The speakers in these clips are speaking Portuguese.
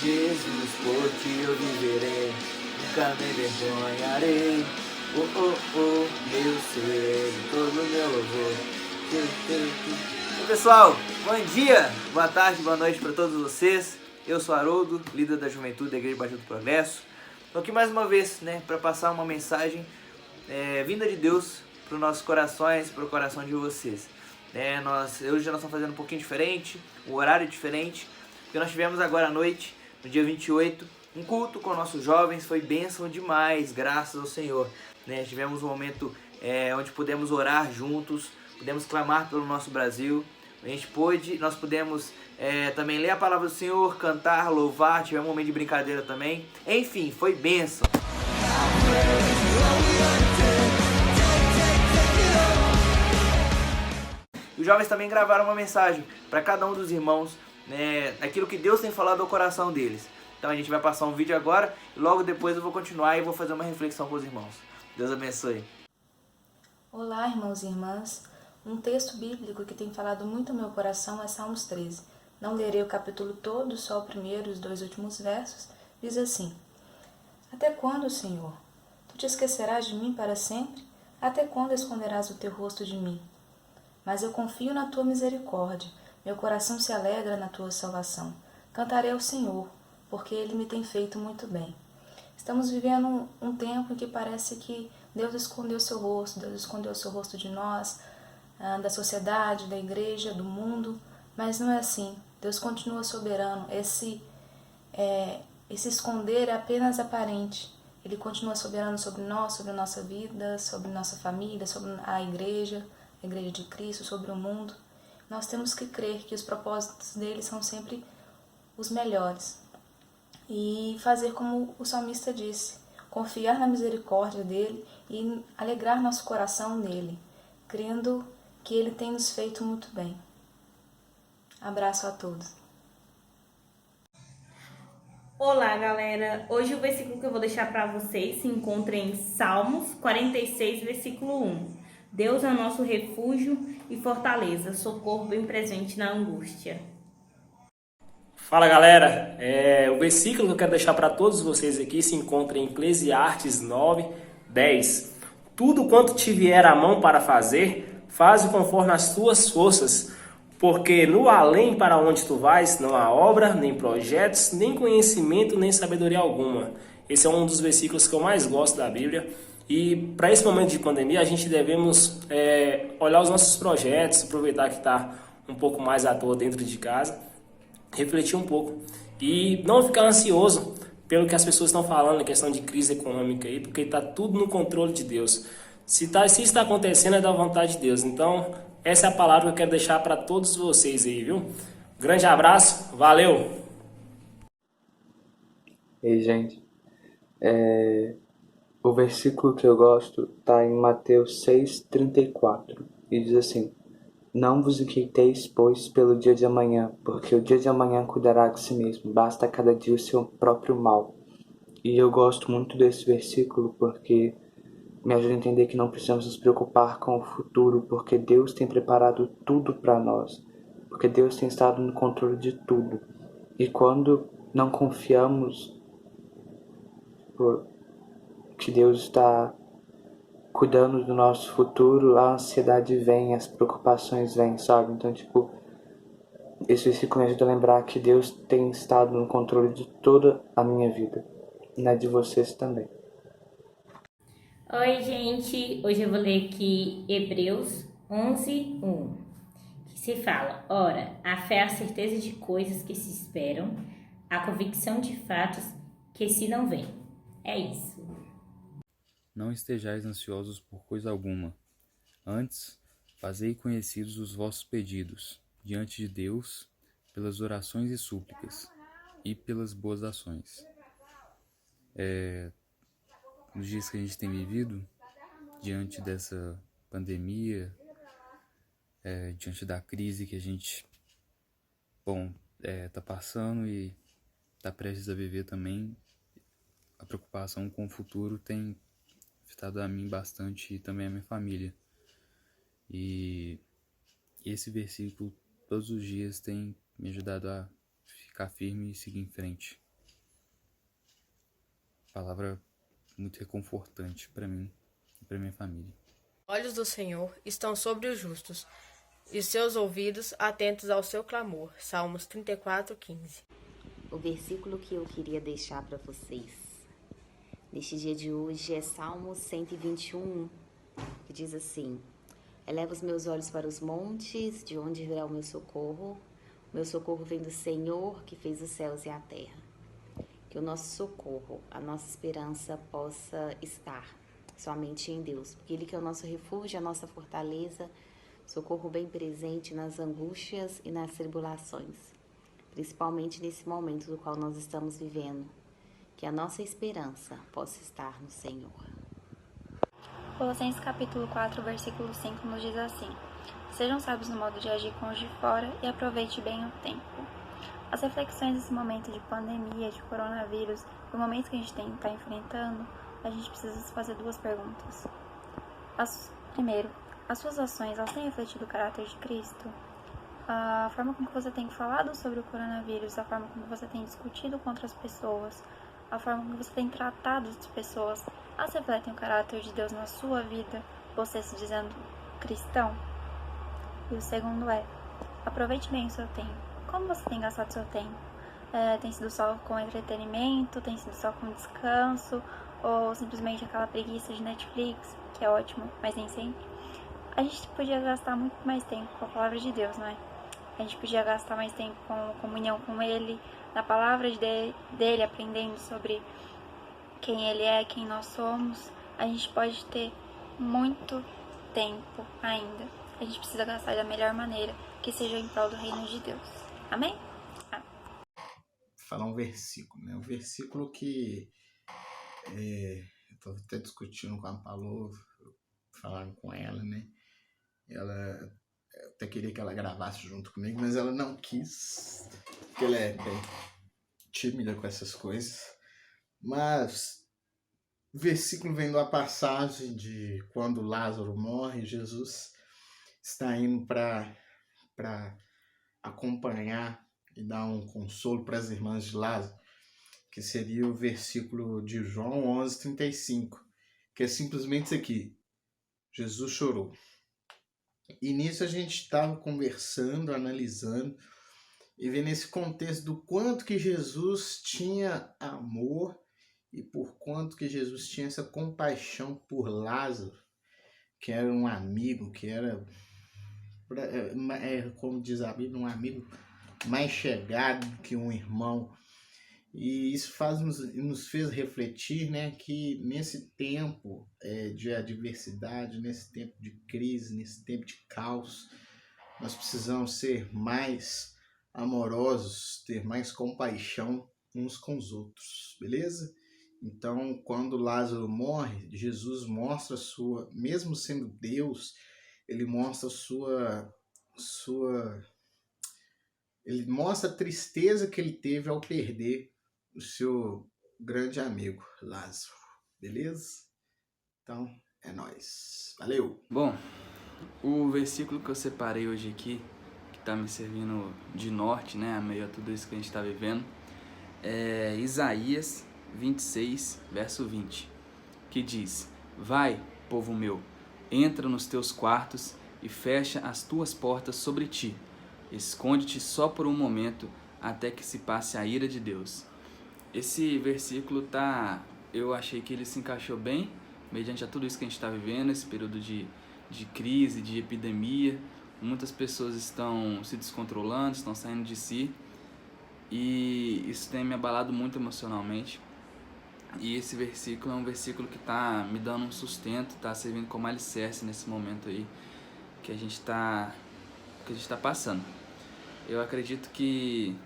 Jesus, por ti eu viverei, nunca me envergonharei. Oh, oh, oh, meu ser, todo meu louvor. E pessoal, bom dia, boa tarde, boa noite para todos vocês. Eu sou Haroldo, líder da juventude da Igreja Batista do Progresso. Estou aqui mais uma vez, para passar uma mensagem vinda de Deus para os nossos corações, para o coração de vocês. Hoje nós estamos fazendo um pouquinho diferente, um horário diferente, porque nós tivemos agora à noite, no dia 28, um culto com nossos jovens, foi bênção demais, graças ao Senhor. Tivemos um momento onde pudemos orar juntos, pudemos clamar pelo nosso Brasil, nós pudemos também ler a palavra do Senhor, cantar, louvar, tivemos um momento de brincadeira também, enfim, foi bênção. Os jovens também gravaram uma mensagem para cada um dos irmãos, aquilo que Deus tem falado ao coração deles. Então a gente vai passar um vídeo agora e logo depois eu vou continuar e vou fazer uma reflexão com os irmãos. Deus abençoe. Olá, irmãos e irmãs. Um texto bíblico que tem falado muito ao meu coração é Salmos 13. Não lerei o capítulo todo, só o primeiro e os 2 últimos versos. Diz assim: Até quando, Senhor? Tu te esquecerás de mim para sempre? Até quando esconderás o teu rosto de mim? Mas eu confio na tua misericórdia. Meu coração se alegra na tua salvação. Cantarei ao Senhor, porque Ele me tem feito muito bem. Estamos vivendo um tempo em que parece que Deus escondeu seu rosto, Deus escondeu seu rosto de nós, da sociedade, da igreja, do mundo, mas não é assim. Deus continua soberano. Esse esconder é apenas aparente. Ele continua soberano sobre nós, sobre a nossa vida, sobre nossa família, sobre a igreja de Cristo, sobre o mundo. Nós temos que crer que os propósitos dele são sempre os melhores. E fazer como o salmista disse, confiar na misericórdia dele e alegrar nosso coração nele, crendo que ele tem nos feito muito bem. Abraço a todos. Olá, galera! Hoje o versículo que eu vou deixar para vocês se encontra em Salmos 46, versículo 1. Deus é o nosso refúgio e fortaleza, socorro bem presente na angústia. Fala, galera, o versículo que eu quero deixar para todos vocês aqui se encontra em Eclesiastes 9, 10. Tudo quanto te vier à mão para fazer, faze conforme as tuas forças, porque no além para onde tu vais não há obra, nem projetos, nem conhecimento, nem sabedoria alguma. Esse é um dos versículos que eu mais gosto da Bíblia. E para esse momento de pandemia, a gente devemos olhar os nossos projetos, aproveitar que está um pouco mais à toa dentro de casa, refletir um pouco e não ficar ansioso pelo que as pessoas estão falando em questão de crise econômica aí, porque está tudo no controle de Deus. Se está acontecendo é da vontade de Deus. Então, essa é a palavra que eu quero deixar para todos vocês aí, viu? Grande abraço, valeu! Ei, gente, o versículo que eu gosto está em Mateus 6,34 e diz assim: Não vos inquieteis, pois, pelo dia de amanhã, porque o dia de amanhã cuidará de si mesmo, basta a cada dia o seu próprio mal. E eu gosto muito desse versículo porque me ajuda a entender que não precisamos nos preocupar com o futuro, porque Deus tem preparado tudo para nós, porque Deus tem estado no controle de tudo. E quando não confiamos que Deus está cuidando do nosso futuro, a ansiedade vem, as preocupações vêm, sabe? Então, esse versículo me ajuda a lembrar que Deus tem estado no controle de toda a minha vida, e na de vocês também. Oi, gente! Hoje eu vou ler aqui Hebreus 11, 1, que se fala: Ora, a fé é a certeza de coisas que se esperam, a convicção de fatos que se não veem. É isso. Não estejais ansiosos por coisa alguma. Antes, fazei conhecidos os vossos pedidos diante de Deus pelas orações e súplicas e pelas boas ações. Nos dias que a gente tem vivido, diante dessa pandemia, diante da crise que a gente está passando e está prestes a viver também, a preocupação com o futuro tem afetado a mim bastante e também a minha família. E esse versículo todos os dias tem me ajudado a ficar firme e seguir em frente. palavra muito reconfortante para mim e para minha família. Olhos do Senhor estão sobre os justos, e seus ouvidos atentos ao seu clamor. Salmos 34:15. O versículo que eu queria deixar para vocês neste dia de hoje é Salmos 121, que diz assim: Eleva os meus olhos para os montes, de onde virá o meu socorro? O meu socorro vem do Senhor, que fez os céus e a terra. Que o nosso socorro, a nossa esperança possa estar somente em Deus, porque Ele que é o nosso refúgio, a nossa fortaleza, socorro bem presente nas angústias e nas tribulações, principalmente nesse momento do qual nós estamos vivendo, que a nossa esperança possa estar no Senhor. Colossenses capítulo 4, versículo 5 nos diz assim: Sejam sábios no modo de agir com os de fora e aproveite bem o tempo. As reflexões desse momento de pandemia, de coronavírus, do momento que a gente está enfrentando, a gente precisa se fazer duas perguntas. Primeiro, as suas ações, elas têm refletido o caráter de Cristo? A forma como você tem falado sobre o coronavírus, a forma como você tem discutido com outras pessoas, a forma como você tem tratado as pessoas, elas refletem o caráter de Deus na sua vida, você se dizendo cristão? E o segundo é, aproveite bem o seu tempo. Como você tem gastado seu tempo? Tem sido só com entretenimento, tem sido só com descanso, ou simplesmente aquela preguiça de Netflix, que é ótimo, mas nem sempre? A gente podia gastar muito mais tempo com a palavra de Deus, não é? A gente podia gastar mais tempo com comunhão com Ele, na palavra dele, aprendendo sobre quem Ele é, quem nós somos. A gente pode ter muito tempo ainda. A gente precisa gastar da melhor maneira, que seja em prol do reino de Deus. Amém? Falar um versículo, né? Um versículo que eu estava até discutindo com a Paloma, falando com ela, né? Ela até queria que ela gravasse junto comigo, mas ela não quis, porque ela é bem tímida com essas coisas. Mas o versículo vem da passagem de quando Lázaro morre, Jesus está indo para acompanhar e dar um consolo para as irmãs de Lázaro, que seria o versículo de João 11:35, que é simplesmente isso aqui: Jesus chorou. E nisso a gente estava conversando, analisando e vendo esse contexto do quanto que Jesus tinha amor e por quanto que Jesus tinha essa compaixão por Lázaro, que era um amigo, que era, como diz a Bíblia, um amigo mais chegado que um irmão. E isso nos fez refletir, né, que nesse tempo de adversidade, nesse tempo de crise, nesse tempo de caos, nós precisamos ser mais amorosos, ter mais compaixão uns com os outros, beleza? Então, quando Lázaro morre, Jesus mostra mesmo sendo Deus, ele mostra ele mostra a tristeza que ele teve ao perder o seu grande amigo, Lázaro. Beleza? Então, é nóis. Valeu! Bom, o versículo que eu separei hoje aqui, que está me servindo de norte, né, a meio a tudo isso que a gente está vivendo, é Isaías 26, verso 20, que diz: Vai, povo meu, entra nos teus quartos e fecha as tuas portas sobre ti. Esconde-te só por um momento, até que se passe a ira de Deus. Esse versículo eu achei que ele se encaixou bem, mediante a tudo isso que a gente está vivendo, esse período de crise, de epidemia. Muitas pessoas estão se descontrolando, estão saindo de si, e isso tem me abalado muito emocionalmente. E esse versículo é um versículo que está me dando um sustento, está servindo como alicerce nesse momento aí que a gente está passando. Eu acredito que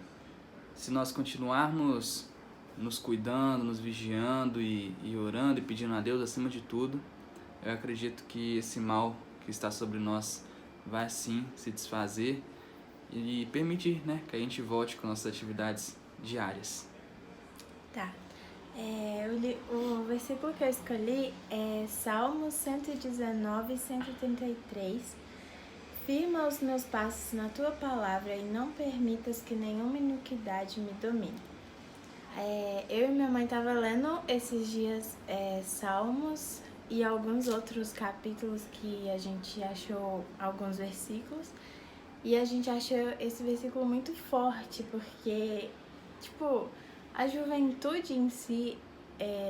se nós continuarmos nos cuidando, nos vigiando e orando e pedindo a Deus acima de tudo, eu acredito que esse mal que está sobre nós vai sim se desfazer e permitir, né, que a gente volte com nossas atividades diárias. Tá. O versículo que eu escolhi é Salmos 119, 133. Firma os meus passos na tua palavra e não permitas que nenhuma iniquidade me domine. Eu e minha mãe tava lendo esses dias Salmos e alguns outros capítulos que a gente achou alguns versículos. E a gente achou esse versículo muito forte, porque, tipo, a juventude em si,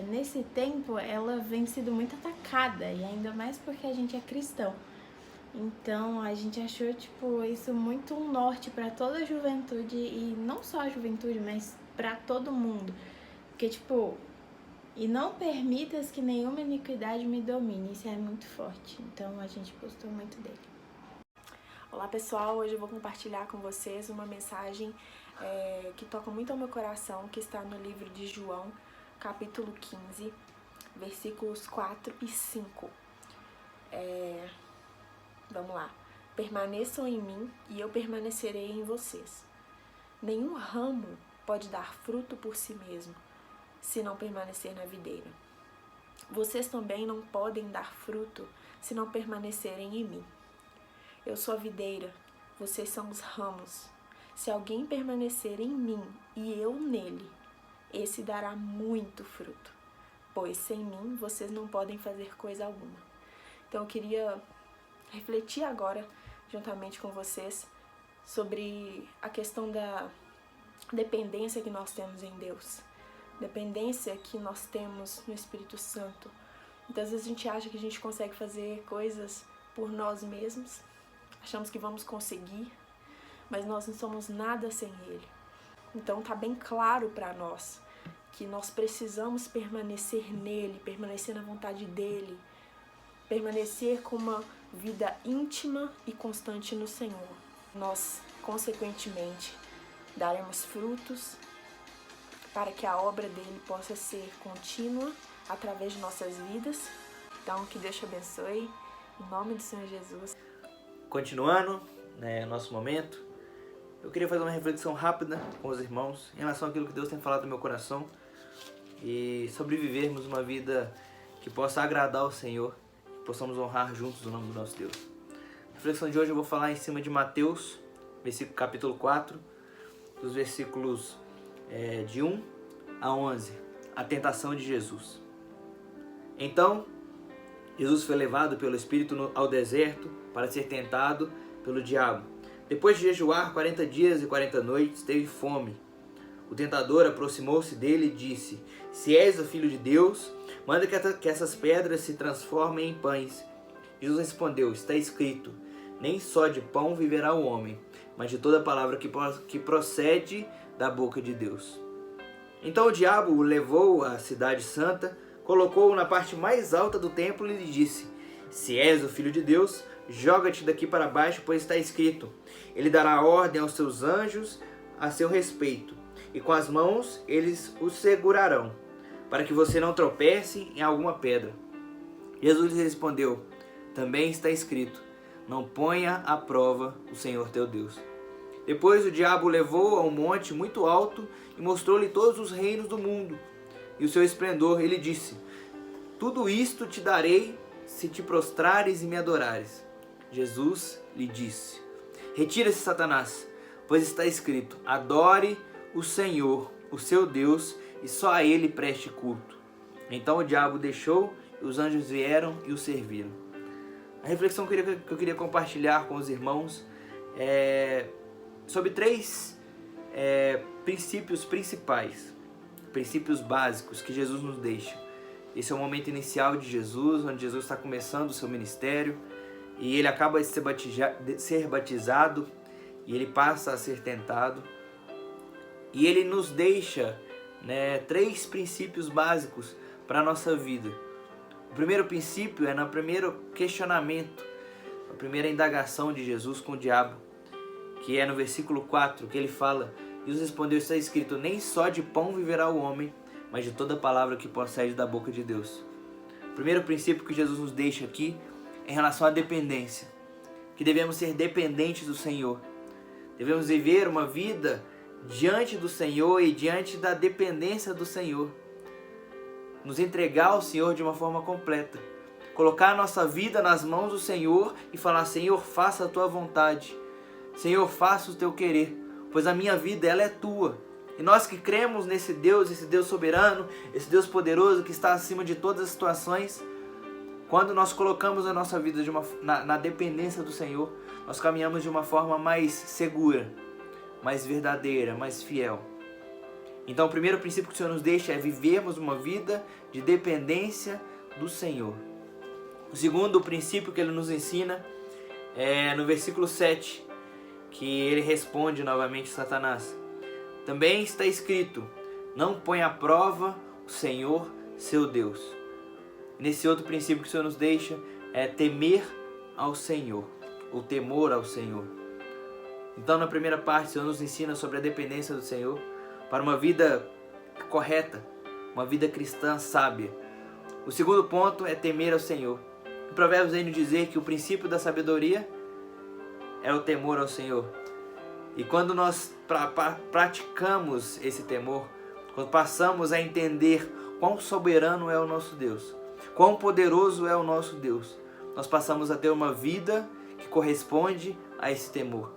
nesse tempo, ela vem sido muito atacada, e ainda mais porque a gente é cristão. Então, a gente achou, tipo, isso muito um norte para toda a juventude, e não só a juventude, mas para todo mundo. Porque, tipo, e não permitas que nenhuma iniquidade me domine, isso é muito forte. Então, a gente gostou muito dele. Olá pessoal, hoje eu vou compartilhar com vocês uma mensagem que toca muito ao meu coração, que está no livro de João, capítulo 15, versículos 4 e 5. Vamos lá. Permaneçam em mim e eu permanecerei em vocês. Nenhum ramo pode dar fruto por si mesmo, se não permanecer na videira. Vocês também não podem dar fruto se não permanecerem em mim. Eu sou a videira, vocês são os ramos. Se alguém permanecer em mim e eu nele, esse dará muito fruto, pois sem mim vocês não podem fazer coisa alguma. Então eu queria refletir agora, juntamente com vocês, sobre a questão da dependência que nós temos em Deus, dependência que nós temos no Espírito Santo. Muitas vezes a gente acha que a gente consegue fazer coisas por nós mesmos, achamos que vamos conseguir, mas nós não somos nada sem Ele. Então tá bem claro para nós que nós precisamos permanecer nele, permanecer na vontade dele, permanecer com uma vida íntima e constante no Senhor. Nós, consequentemente, daremos frutos para que a obra dele possa ser contínua através de nossas vidas. Então, que Deus te abençoe, em nome do Senhor Jesus. Continuando, nosso momento, eu queria fazer uma reflexão rápida com os irmãos em relação àquilo que Deus tem falado no meu coração e sobre vivermos uma vida que possa agradar ao Senhor, que possamos honrar juntos o nome do nosso Deus. A reflexão de hoje eu vou falar em cima de Mateus, capítulo 4, dos versículos de 1 a 11, a tentação de Jesus. Então, Jesus foi levado pelo Espírito ao deserto para ser tentado pelo diabo. Depois de jejuar 40 dias e 40 noites, teve fome. O tentador aproximou-se dele e disse: Se és o Filho de Deus, manda que essas pedras se transformem em pães. Jesus respondeu: Está escrito, nem só de pão viverá o homem, mas de toda palavra que procede da boca de Deus. Então o diabo o levou à cidade santa, colocou-o na parte mais alta do templo e lhe disse: Se és o Filho de Deus, joga-te daqui para baixo, pois está escrito: Ele dará ordem aos seus anjos a seu respeito, e com as mãos eles o segurarão, para que você não tropece em alguma pedra. Jesus lhe respondeu: Também está escrito: Não ponha à prova o Senhor teu Deus. Depois o diabo o levou a um monte muito alto e mostrou-lhe todos os reinos do mundo e o seu esplendor. Ele disse: Tudo isto te darei se te prostrares e me adorares. Jesus lhe disse: Retira-se, Satanás, pois está escrito: Adore o Senhor, o seu Deus, e só a ele preste culto. Então o diabo deixou e os anjos vieram e o serviram. A reflexão que eu queria compartilhar com os irmãos é sobre três princípios principais, princípios básicos que Jesus nos deixa. Esse é o momento inicial de Jesus, onde Jesus está começando o seu ministério e ele acaba de ser batizado e ele passa a ser tentado. E ele nos deixa três princípios básicos para a nossa vida. O primeiro princípio é no primeiro questionamento, a primeira indagação de Jesus com o diabo, que é no versículo 4, que ele fala: Jesus respondeu: Está escrito, nem só de pão viverá o homem, mas de toda palavra que procede da boca de Deus. O primeiro princípio que Jesus nos deixa aqui é em relação à dependência, que devemos ser dependentes do Senhor. Devemos viver uma vida diante do Senhor e diante da dependência do Senhor. Nos entregar ao Senhor de uma forma completa. Colocar a nossa vida nas mãos do Senhor e falar: Senhor, faça a tua vontade. Senhor, faça o teu querer, pois a minha vida ela é tua. E nós que cremos nesse Deus soberano, esse Deus poderoso que está acima de todas as situações, quando nós colocamos a nossa vida na dependência do Senhor, nós caminhamos de uma forma mais segura, mais verdadeira, mais fiel. Então o primeiro princípio que o Senhor nos deixa é vivermos uma vida de dependência do Senhor. O segundo princípio que ele nos ensina é no versículo 7, que ele responde novamente a Satanás. Também está escrito, não põe à prova o Senhor seu Deus. Nesse outro princípio que o Senhor nos deixa é temer ao Senhor, o temor ao Senhor. Então na primeira parte o Senhor nos ensina sobre a dependência do Senhor para uma vida correta, uma vida cristã sábia. O segundo ponto é temer ao Senhor. Em Provérbios vem nos dizer que o princípio da sabedoria é o temor ao Senhor. E quando nós praticamos esse temor, quando passamos a entender quão soberano é o nosso Deus, quão poderoso é o nosso Deus, nós passamos a ter uma vida que corresponde a esse temor.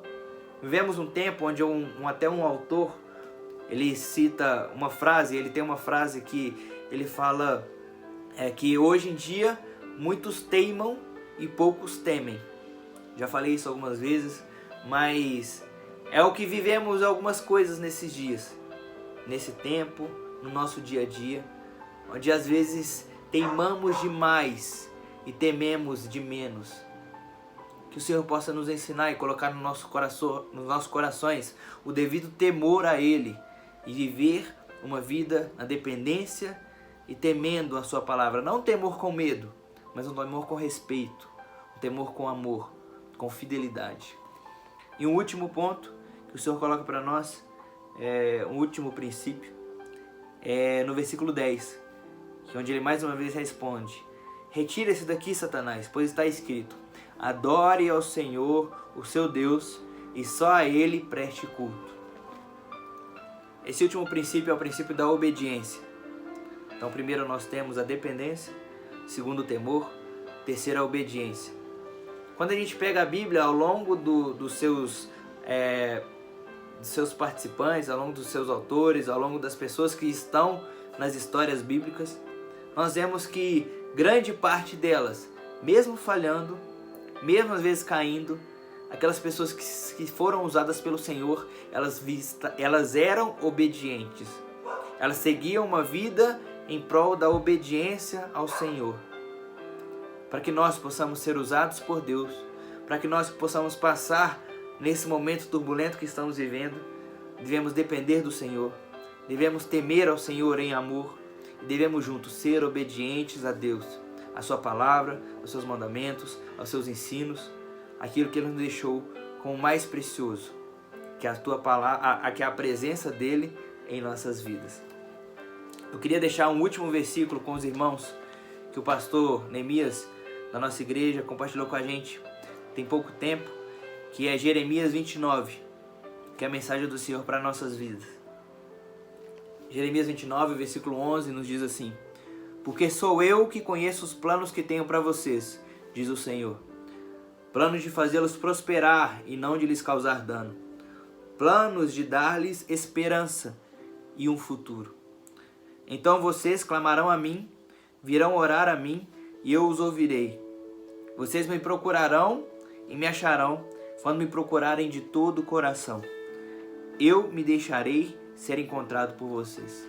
Vivemos um tempo onde até um autor, ele cita uma frase, ele tem uma frase que ele fala que hoje em dia muitos teimam e poucos temem. Já falei isso algumas vezes, mas é o que vivemos algumas coisas nesses dias, nesse tempo, no nosso dia a dia, onde às vezes teimamos demais e tememos de menos. Que o Senhor possa nos ensinar e colocar nos nossos corações o devido temor a Ele e viver uma vida na dependência e temendo a Sua palavra. Não um temor com medo, mas um temor com respeito, um temor com amor, com fidelidade. E um último ponto que o Senhor coloca para nós, um último princípio, é no versículo 10, que é onde ele mais uma vez responde: retira-se daqui, Satanás, pois está escrito, adore ao Senhor, o seu Deus, e só a Ele preste culto. Esse último princípio é o princípio da obediência. Então primeiro nós temos a dependência, segundo o temor, terceiro a obediência. Quando a gente pega a Bíblia ao longo dos seus participantes, ao longo dos seus autores, ao longo das pessoas que estão nas histórias bíblicas, nós vemos que grande parte delas, mesmo falhando, mesmo às vezes caindo, aquelas pessoas que foram usadas pelo Senhor, elas eram obedientes. Elas seguiam uma vida em prol da obediência ao Senhor. Para que nós possamos ser usados por Deus, para que nós possamos passar nesse momento turbulento que estamos vivendo, devemos depender do Senhor, devemos temer ao Senhor em amor e devemos juntos ser obedientes a Deus, a Sua palavra, aos Seus mandamentos, aos Seus ensinos, aquilo que Ele nos deixou com o mais precioso, que é a Tua palavra, que é a presença dEle em nossas vidas. Eu queria deixar um último versículo com os irmãos que o pastor Neemias da nossa igreja compartilhou com a gente tem pouco tempo, que é Jeremias 29, que é a mensagem do Senhor para nossas vidas. Jeremias 29, versículo 11, nos diz assim: porque sou eu que conheço os planos que tenho para vocês, diz o Senhor. Planos de fazê-los prosperar e não de lhes causar dano. Planos de dar-lhes esperança e um futuro. Então vocês clamarão a mim, virão orar a mim e eu os ouvirei. Vocês me procurarão e me acharão quando me procurarem de todo o coração. Eu me deixarei ser encontrado por vocês.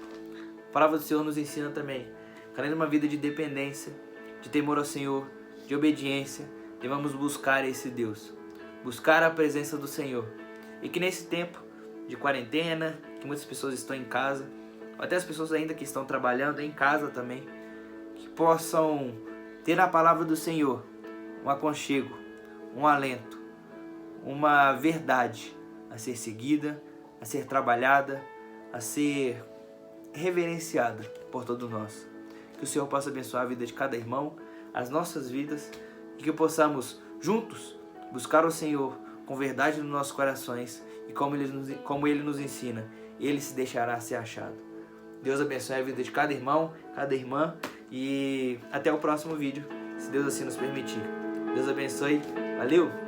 A palavra do Senhor nos ensina também que além de uma vida de dependência, de temor ao Senhor, de obediência, devemos buscar esse Deus, buscar a presença do Senhor. E que nesse tempo de quarentena, que muitas pessoas estão em casa, ou até as pessoas ainda que estão trabalhando em casa também, que possam ter na palavra do Senhor um aconchego, um alento, uma verdade a ser seguida, a ser trabalhada, a ser reverenciada por todos nós. Que o Senhor possa abençoar a vida de cada irmão, as nossas vidas, e que possamos juntos buscar o Senhor com verdade nos nossos corações e como Ele nos ensina, Ele se deixará ser achado. Deus abençoe a vida de cada irmão, cada irmã, e até o próximo vídeo, se Deus assim nos permitir. Deus abençoe. Valeu!